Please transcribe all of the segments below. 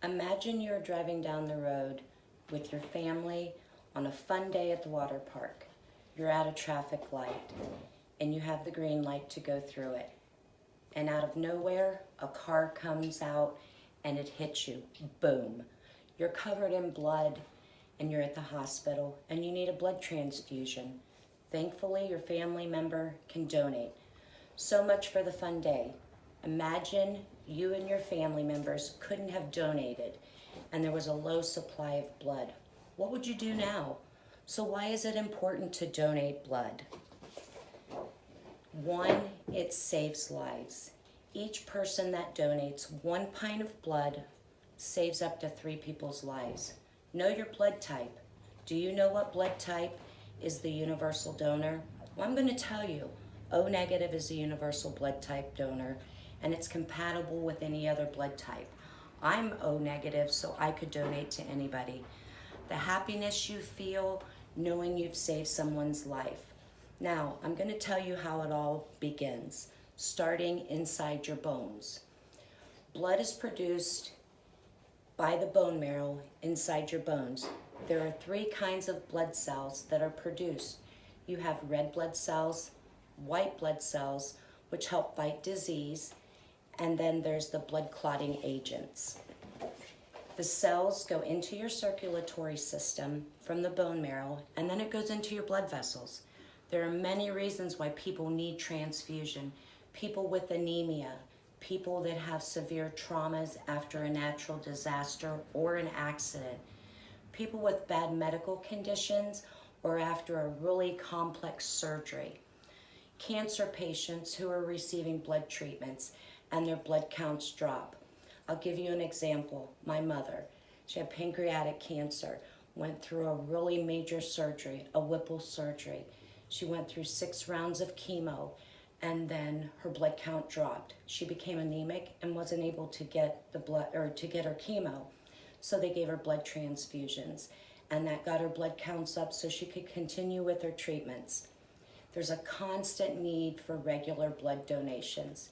Imagine you're driving down the road with your family on a fun day at the water park. You're at a traffic light and you have the green light to go through it. And out of nowhere, a car comes out and it hits you. Boom. You're covered in blood and you're at the hospital and you need a blood transfusion. Thankfully, your family member can donate. So much for the fun day. Imagine you and your family members couldn't have donated and there was a low supply of blood. What would you do now? So why is it important to donate blood? One, it saves lives. Each person that donates 1 pint of blood saves up to 3 people's lives. Know your blood type. Do you know what blood type is the universal donor? Well, I'm going to tell you. O negative is a universal blood type donor, and it's compatible with any other blood type. I'm O negative, so I could donate to anybody. The happiness you feel knowing you've saved someone's life. Now, I'm going to tell you how it all begins, starting inside your bones. Blood is produced by the bone marrow inside your bones. There are 3 kinds of blood cells that are produced. You have red blood cells, white blood cells, which help fight disease, and then there's the blood clotting agents. The cells go into your circulatory system from the bone marrow, and then it goes into your blood vessels. There are many reasons why people need transfusion. People with anemia, people that have severe traumas after a natural disaster or an accident, people with bad medical conditions or after a really complex surgery, cancer patients who are receiving blood treatments and their blood counts drop. I'll give you an example. My mother, she had pancreatic cancer, went through a really major surgery, a Whipple surgery. She went through 6 rounds of chemo, and then her blood count dropped. She became anemic and wasn't able to get the blood or to get her chemo. So they gave her blood transfusions, and that got her blood counts up so she could continue with her treatments. There's a constant need for regular blood donations.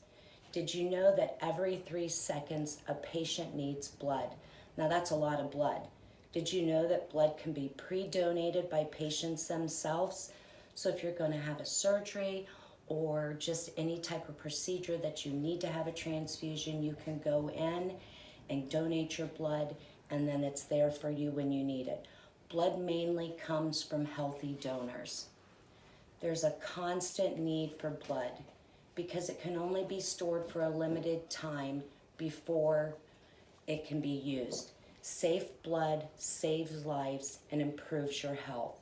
Did you know that every 3 seconds a patient needs blood? Now that's a lot of blood. Did you know that blood can be pre-donated by patients themselves? So if you're going to have a surgery or just any type of procedure that you need to have a transfusion, you can go in and donate your blood, and then it's there for you when you need it. Blood mainly comes from healthy donors. There's a constant need for blood because it can only be stored for a limited time before it can be used. Safe blood saves lives and improves your health.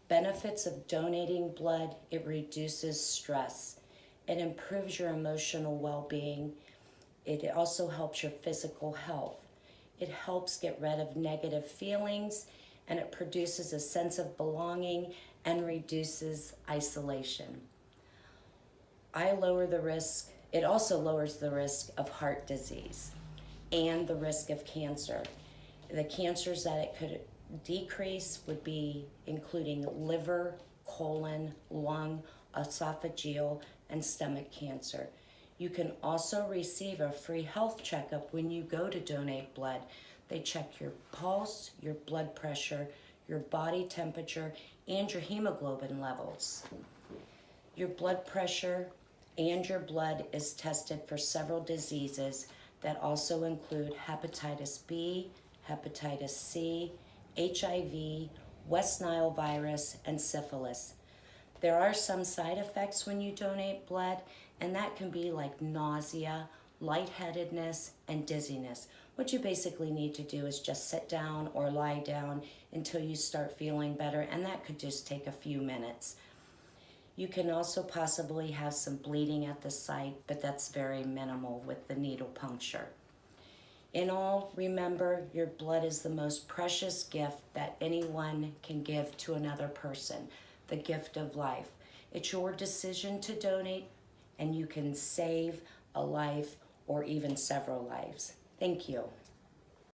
Benefits of donating blood: it reduces stress. It improves your emotional well-being. It also helps your physical health. It helps get rid of negative feelings, and it produces a sense of belonging and reduces isolation. It also lowers the risk of heart disease and the risk of cancer. The cancers that it could decrease would be including liver, colon, lung, esophageal, and stomach cancer. You can also receive a free health checkup when you go to donate blood. They check your pulse, your blood pressure, your body temperature, and your hemoglobin levels. Your blood pressure and your blood is tested for several diseases that also include hepatitis B, hepatitis C, HIV, West Nile virus, and syphilis. There are some side effects when you donate blood, and that can be like nausea, lightheadedness, and dizziness. What you basically need to do is just sit down or lie down until you start feeling better, and that could just take a few minutes. You can also possibly have some bleeding at the site, but that's very minimal with the needle puncture. In all, remember, your blood is the most precious gift that anyone can give to another person, the gift of life. It's your decision to donate, and you can save a life or even several lives. Thank you.